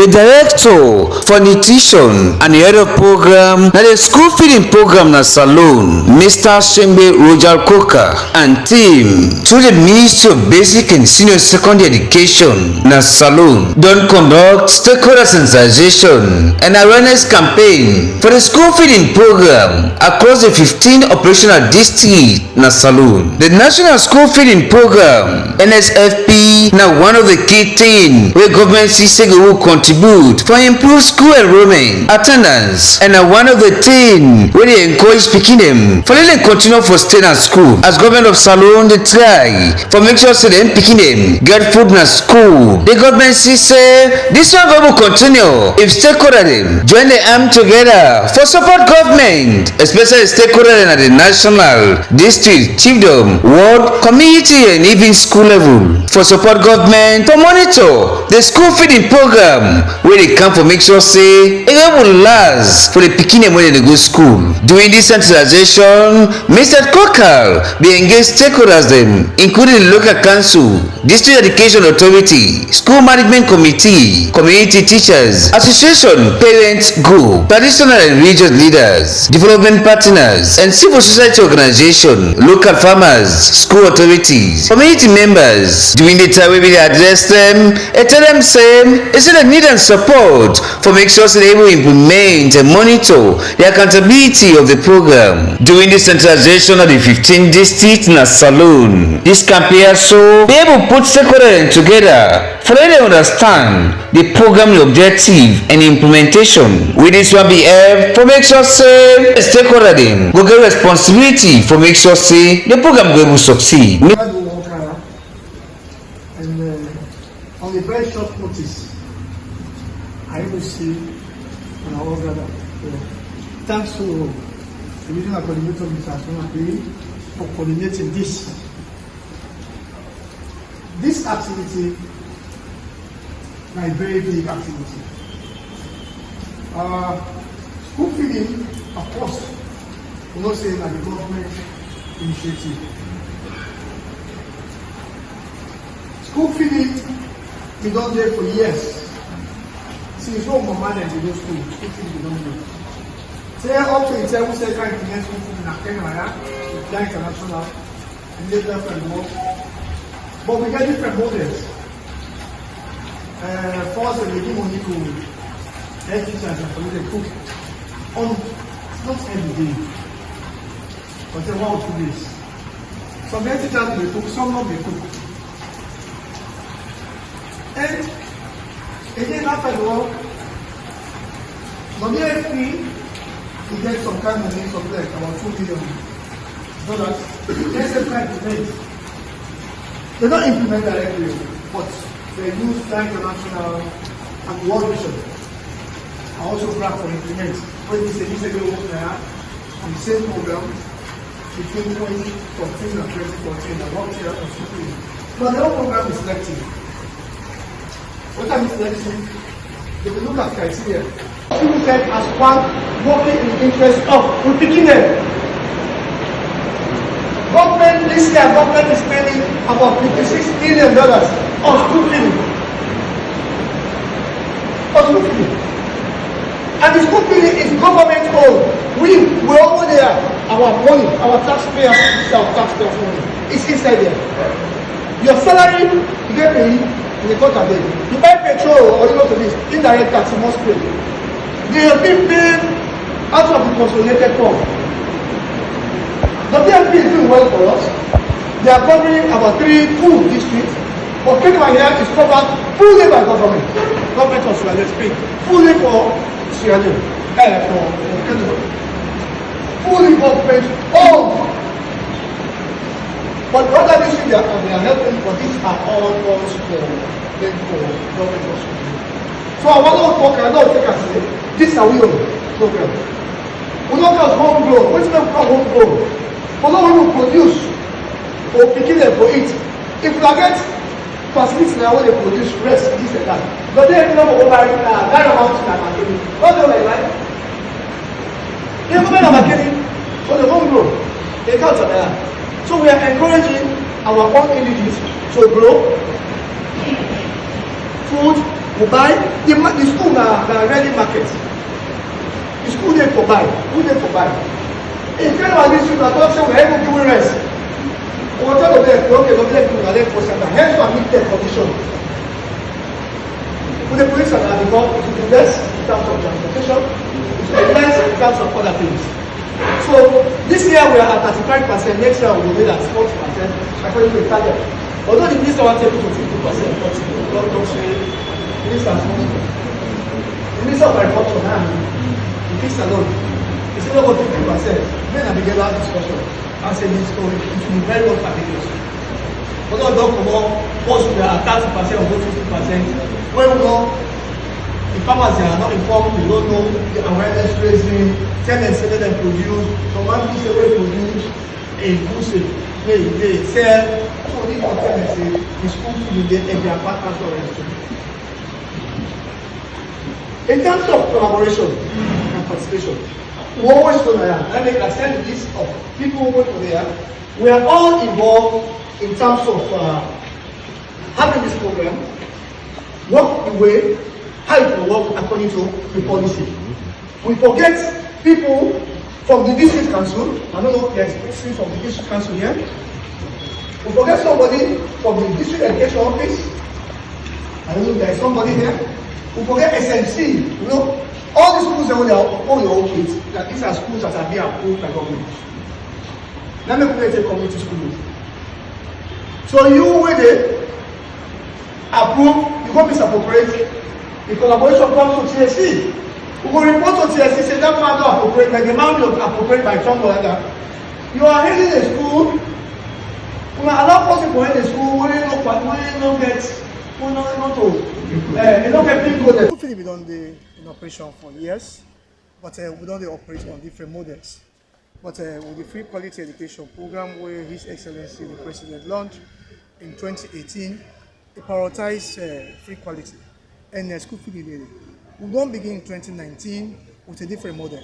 The director for nutrition and the head of program na the school feeding program na Salone, Mr. Shembe Roger Coker, and team through the Ministry of Basic and Senior Secondary Education na Salone don conduct stakeholder sensitization and awareness campaign for the school feeding program across the 15 operational districts na Salone. The National School Feeding Program NSFP na one of the key things where government say will contribute for improved school enrollment, attendance, and one of the things where they encourage picking them for letting them continue for staying at school. As Government of Salone they try for make sure say them picking them get food in school. The government say this one will continue if stakeholder them join the arm together for support government, especially stakeholder at the national, district, chiefdom, ward, community, and even school level for support government to monitor the school feeding program where they come for make sure say it will last for the picking them when they go school. During this sensitization, Mr. Coker they engage stakeholders them, including the local council, district education authority, school management committee, community teachers, association, parents group, traditional and religious leaders, development partners, and civil society organization, local farmers, school authorities, community members. During the time we address them, and tell them say it's a need and support for make sure they able to implement and monitor the accountability of the program. During the sensitization of the 15 districts in a Salone, this campaign so be able to put stakeholders together for them to understand the program, the objective, and implementation. With this one be help for make sure say the stakeholder them go get responsibility for make sure say the program will succeed. On a very short notice, I will see on our brother. Thanks to the regional coordinator, Mr. Asuna, for coordinating this. This activity is a very big activity. School feeding, of course, we're not saying that the government initiative. School feeding, we don't do it for years. Since home mama and we go school feeding we don't do. Say up to it's every second implement school feeding in Kenya, international, and later from more. But we get different models. First, we give money to head teachers and for them to cook. Not every day, but 1 or 2 days. Some head teachers will cook, some not will cook. And again, after the war, money is free. We get some kind of money, something like about $2 million. Let's implement. They don't implement directly, but they use international and world vision. I also grab for implement. When we say this ago there, on the same program between 2014 and 2014, and 1 year of school. But the whole program is selective. What I'm saying, if you look at criteria, people said as one working in the interest of picking them. Government this year, government is spending about $56 million on school feeding. And the school feeding is government owned. We over there, our money, our taxpayers, money. It's inside there. Your salary, you get paid. In the court of it. You buy petrol or you go to this, indirect tax you must pay. They have been paid out of the consolidated fund. The PFP is doing well for us. They are covering about 3 full districts, but Kenya is covered fully by government. Government of Sierra Leone speak fully for Sierra Leone, for Kenya. Fully government owned. But the other issue they are helping, but these are all calls for government of Sierra Leone. So I want to talk, I don't take us today. This is a real program. We don't call homegrown. What is it called homegrown? For no one who produce or picking them for it. If you get facilities now when they produce rest, this and that. But then you know over that amount of marketing. What do they like? They have a marketing for the homegrown. They can't do that. So we are encouraging our own individuals to grow food We buy the school na ready market. The school dey for buy, who dey for buy? In kind of this na talk say we able to give rest. We want to dey okay, we dey do na dey for center. Hence we meet the condition. We dey police and the government to invest in terms of transportation, to invest in terms of other things. So this year we are at 35%, next year we will be at 40% according to the target. Although the minister wants to take it to 50%, but don't say minister has not. The minister of agriculture now, the fix alone, he said over 50%. Then I began that discussion and said this story, it will be very well fastidious. Although don't come on, once we are at 30% or 50%, when we know the farmers are not informed, they don't know the awareness raising, tell them say them produce, some man say they produce a good they sell, so they don't tell them say the school feeding they and their partners already. In terms of collaboration and participation, we always go there. I make a send list of people who work there. We are all involved in terms of having this program, work the way how it will work according to the policy. We forget people from the district council. I don't know if there is person from the district council here. We forget somebody from the district education office. I don't know if there is somebody here. We forget SMC. You know, all the schools that are all your own kids, that these are schools that are being approved by government. Let me create a community school. So you with it approve, you go misappropriate. The collaboration comes to TSC. We will report to TSC, say that man don't appropriate, like the man will appropriate by Tamba like that. You are heading a school, we allow person to head a school, we don't get, we don't get big coded. Hopefully we don't be in operation for years, but we don't operate on different models. But with the free quality education program where His Excellency the President launched in 2018, it prioritized free quality. And school feeding daily. We don't begin in 2019 with a different model.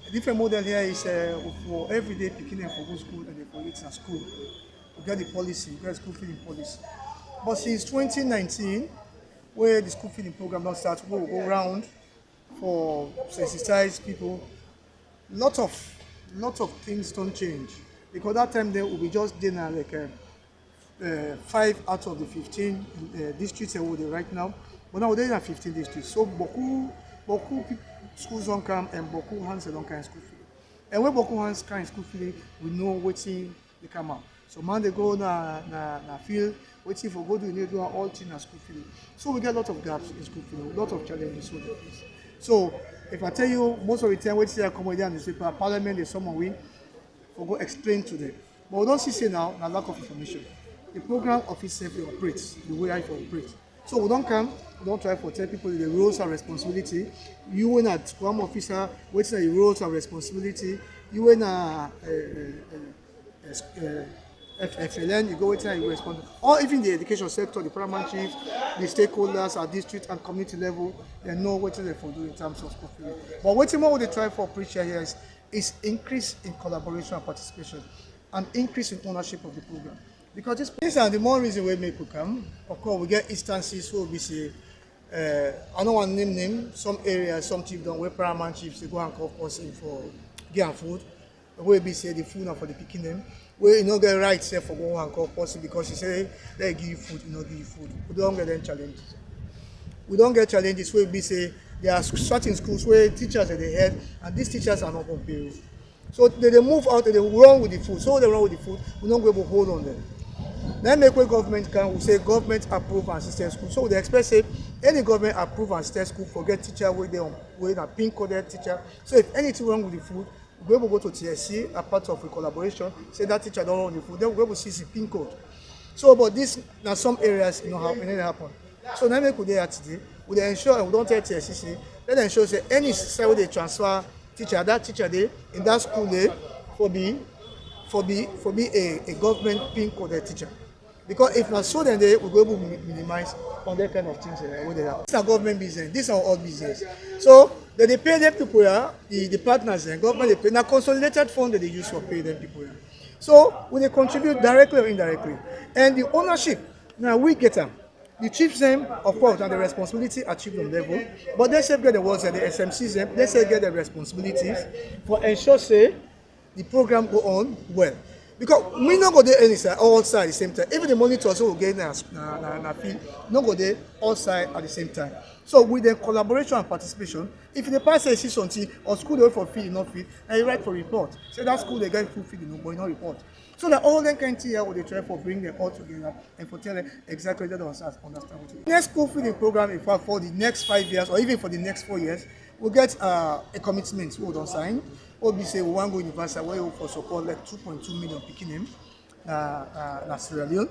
A different model here is for everyday picking and for go school and for eat at school. We get the policy, we get school feeding policy. But since 2019, where the school feeding program not start, we will go around for sensitize people. Lot of things don't change because that time there will be just dinner like 5 out of the 15 districts where they right now. But now they're in 15 districts. So beaucoup schools don't come and beaucoup hands don't come in school feeding. And when beaucoup hands come in school feeding, we know waiting they come out. So man they go na field, waiting for go to the do all things in school feeding. So we get a lot of gaps in school feeding, a lot of challenges. So if I tell you most of the time waiting I come with the newspaper, parliament is someone we for go explain to them. But we don't see now a lack of information. The program office operates the way I operate. So we don't come, we don't try to tell people the roles and responsibility. You when a scrum officer, what's the roles and responsibility? You when a FLN, you go wait and you respond. Or even the education sector, the primary chiefs, the stakeholders at district and community level, they know what they for do in terms of school feeding. But what more they try for preacher here is increase in collaboration and participation and increase in ownership of the program. Because these are the more reason we make people come. Of course, we get instances where we say, I don't want to name some areas, some chiefs don't wear paramount chiefs, they go and call person for getting food. Where we say the food and for the picking them. Where you don't get right say for go and call person because you say they give you food, you don't give you food. We don't get them challenges. We don't get challenges where we say there are certain schools where teachers are the head and these teachers are not on payroll. So they move out and they run with the food. So they run with the food, we don't go able to hold on them. Then make way government can we say government approve and assistant school. So they expect say any government approve and assistant school forget teacher where they on a pin coded teacher. So if anything wrong with the food, we will go to TSC, a part of a collaboration, say that teacher don't run the food, then we will see the pin code. So but this now some areas it didn't happen. So now make we there today, we ensure and we don't tell TSC, let ensure say any side where they transfer teacher, that teacher there in that school there for be a government pin coded teacher. Because if not so, then they will go able to minimize on that kind of things where they have. This is government business, this is our own business. So they pay them people here, the partners and government they pay now consolidated fund that they use for pay them people here. So when they contribute directly or indirectly, and the ownership, now we get them. The chiefs them, of course, and the responsibility at chiefdom level, but they say get the words and the SMCs them, they say get the responsibilities for ensure say the program go on well. Because we not go there any side, all side at the same time. Even the monitors will get na fee, not go there all side at the same time. So with the collaboration and participation, if the pass say see something or school they wait for fee, not fee, and you write for report. Say that school they get full fee, but not report. So that all them can hear what they try for bring them all together and for tell them exactly they don't understand what it is. Next school feeding program, in fact, for the next 5 years or even for the next 4 years, we'll get a commitment we don't sign. Or we say we want to go universal where we for support like 2.2 million Pekinim na Sierra Leone.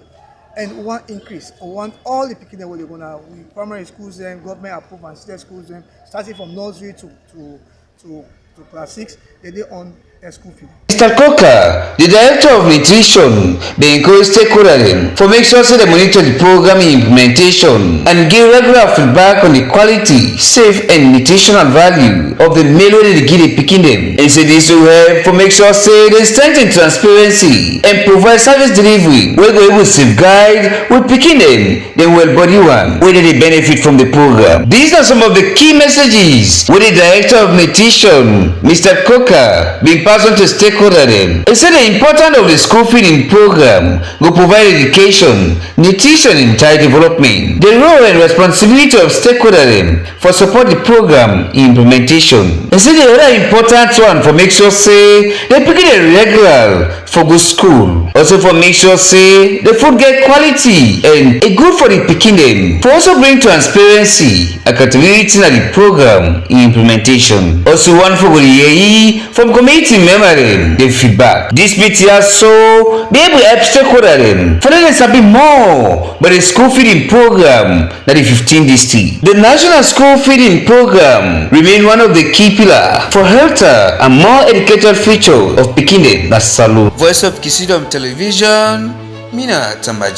And we want increase. We want all the Pekinim where they're gonna primary schools them, government approved and state schools them, starting from nursery to class 6, they on a school fee. Mr. Coker, the Director of Nutrition, they encourage stakeholders for make sure they monitor the program implementation and give regular feedback on the quality, safe and nutritional value of the meal they give the picking them. And say this will help for make sure they strengthen transparency and provide service delivery where they will safeguard with picking them well body one where they benefit from the program. These are some of the key messages with the Director of Nutrition, Mr. Coker, being passed on to stakeholders. It said the importance of the school feeding program will provide education, nutrition and child development. The role and responsibility of stakeholders for support the program implementation. It said the other important one for make sure say they pick it regular for good school. Also for make sure say the food get quality and a good for the picking them. For also bring transparency, accountability in the program implementation. Also one for the AE from community memory. The feedback. This BTR so be able to help stakeholders for them to be more but the school feeding program that the 15 district. The National School Feeding Program remain one of the key pillars for healthier and more educated future of Pekin na Salou. Voice of Kissidom Television, Mina Tamba.